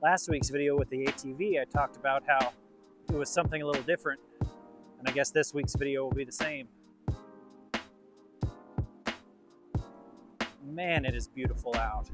Last week's video with the ATV, I talked about how it was something a little different, and I guess this week's video will be the same. Man, it is beautiful out.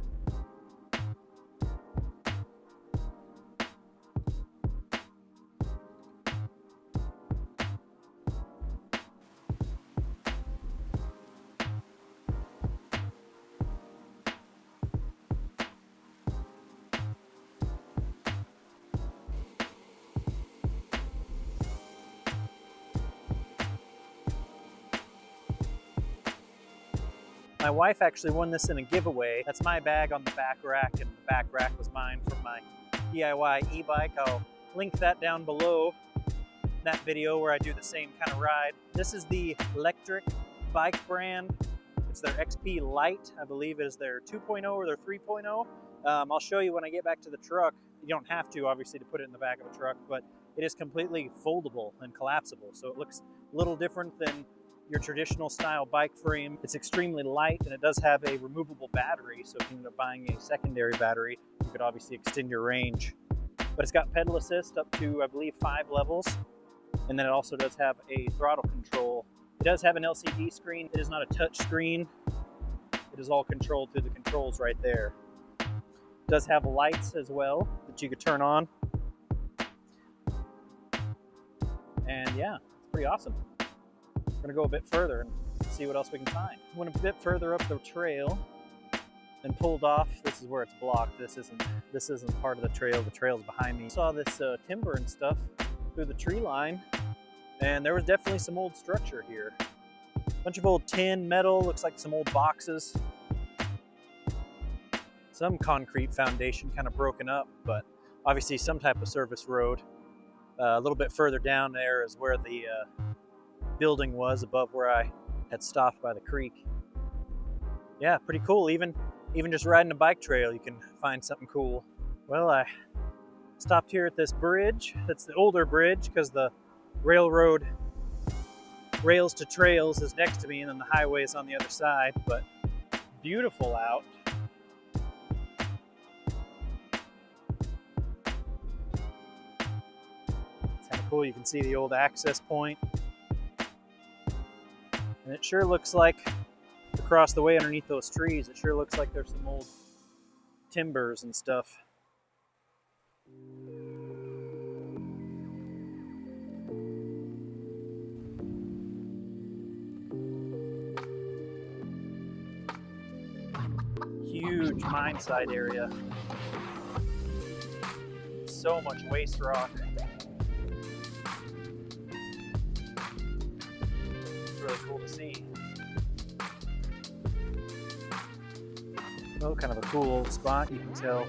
My wife actually won this in a giveaway. That's my bag on the back rack, and the back rack was mine from my DIY e-bike. I'll link that down below, that video where I do the same kind of ride. This is the Lectric bike brand. It's their XP Lite. I believe it is their 2.0 or their 3.0. I'll show you when I get back to the truck. You don't have to, obviously, to put it in the back of a truck, but it is completely foldable and collapsible. So it looks a little different than your traditional style bike frame. It's extremely light, and it does have a removable battery, so if you end up buying a secondary battery, you could obviously extend your range. But it's got pedal assist up to, I believe, 5 levels, and then it also does have a throttle control. It does have an LCD screen. It is not a touch screen. It is all controlled through the controls right there. It does have lights as well that you could turn on. And yeah, it's pretty awesome. We're gonna go a bit further and see what else we can find. Went a bit further up the trail and pulled off. This is where it's blocked. This isn't part of the trail. The trail's behind me. Saw this timber and stuff through the tree line, and there was definitely some old structure here. Bunch of old tin, metal, looks like some old boxes. Some concrete foundation kind of broken up, but obviously some type of service road. A little bit further down there is where the building was, above where I had stopped by the creek. Yeah, pretty cool. Even just riding a bike trail, you can find something cool. Well, I stopped here at this bridge. That's the older bridge because the railroad rails to trails is next to me, and then the highway is on the other side. But beautiful out. It's kind of cool. You can see the old access point. And it sure looks like, across the way underneath those trees, it sure looks like there's some old timbers and stuff. Huge mine site area. So much waste rock. Really cool to see. Well, kind of a cool old spot. You can tell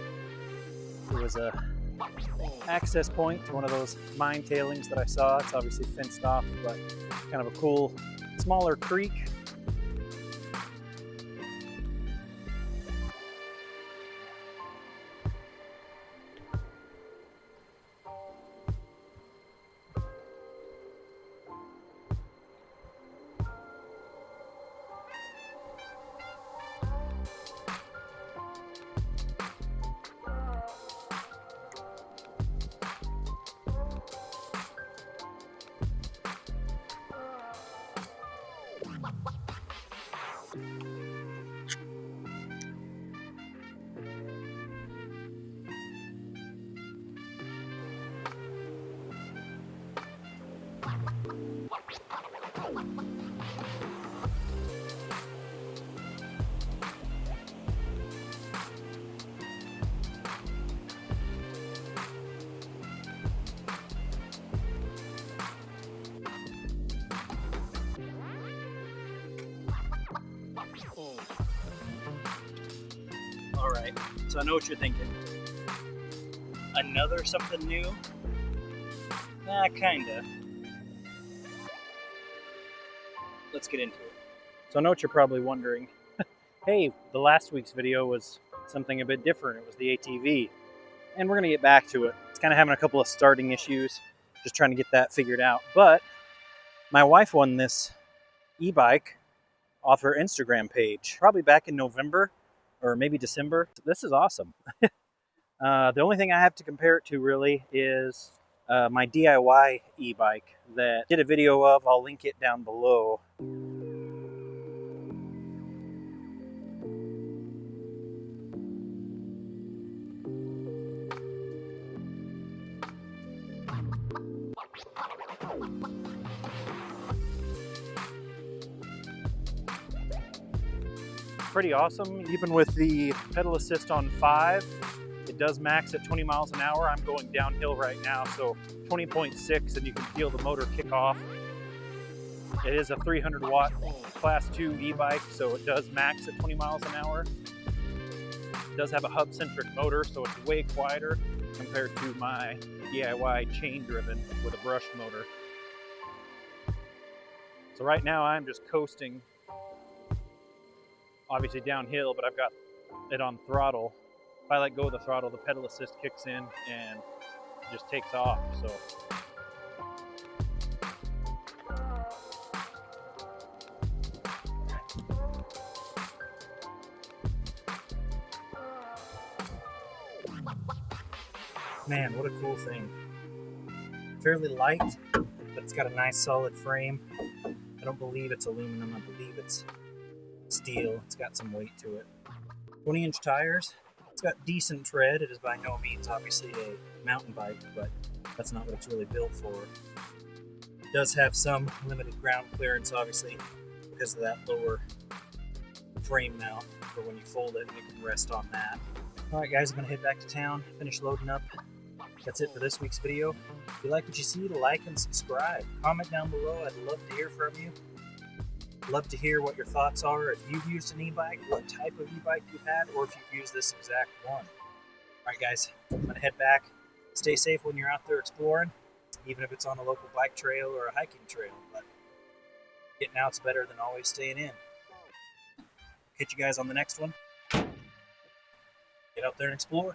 there was a access point to one of those mine tailings that I saw. It's obviously fenced off, but kind of a cool, smaller creek. All right, so I know what you're thinking. Another something new? Kinda. Let's get into it. So I know what you're probably wondering. Hey, the last week's video was something a bit different. It was the ATV. And we're gonna get back to it. It's kind of having a couple of starting issues, just trying to get that figured out. But my wife won this e-bike off her Instagram page, probably back in November or maybe December. This is awesome. The only thing I have to compare it to really is my DIY e-bike that I did a video of. I'll link it down below. Pretty awesome, even with the pedal assist on 5. It does max at 20 miles an hour. I'm going downhill right now, so 20.6, and you can feel the motor kick off. It is a 300 watt class 2 e-bike, so it does max at 20 miles an hour. It does have a hub-centric motor, so it's way quieter compared to my DIY chain-driven with a brush motor. So right now I'm just coasting, obviously downhill, but I've got it on throttle. If I let go of the throttle, the pedal assist kicks in and just takes off. So man, what a cool thing. Fairly light, but it's got a nice solid frame. I don't believe it's aluminum, I believe it's steel. It's got some weight to it. 20-inch tires. It's got decent tread. It is by no means obviously a mountain bike, but that's not what it's really built for. It does have some limited ground clearance, obviously, because of that lower frame mount for when you fold it and you can rest on that. Alright guys, I'm going to head back to town, finish loading up. That's it for this week's video. If you like what you see, like and subscribe. Comment down below. I'd love to hear from you. Love to hear what your thoughts are. If you've used an e-bike, what type of e-bike you've had, or if you've used this exact one. Alright guys, I'm going to head back. Stay safe when you're out there exploring, even if it's on a local bike trail or a hiking trail. But getting out's better than always staying in. Catch you guys on the next one. Get out there and explore.